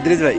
ইদ্রিস ভাই।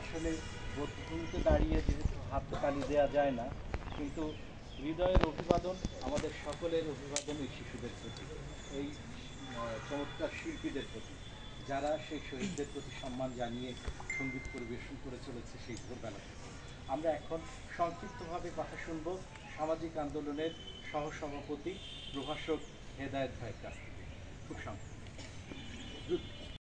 আসলে ভূমিতে দাঁড়িয়ে যেহেতু হাত তালি দেওয়া যায় না, কিন্তু হৃদয়ের অভিবাদন আমাদের সকলের অভিবাদন এই শিশুদের প্রতি, এই চমৎকার শিল্পীদের প্রতি, যারা সেই শহীদদের প্রতি সম্মান জানিয়ে সঙ্গীত পরিবেশন করে চলেছে সেই ভোরবেলা থেকে। আমরা এখন সংক্ষিপ্তভাবে কথা শুনব সামাজিক আন্দোলনের সহসভাপতি প্রভাষক হেদায়েত ভাইয়ের কাছ থেকে। খুব সংক্ষিপ্ত।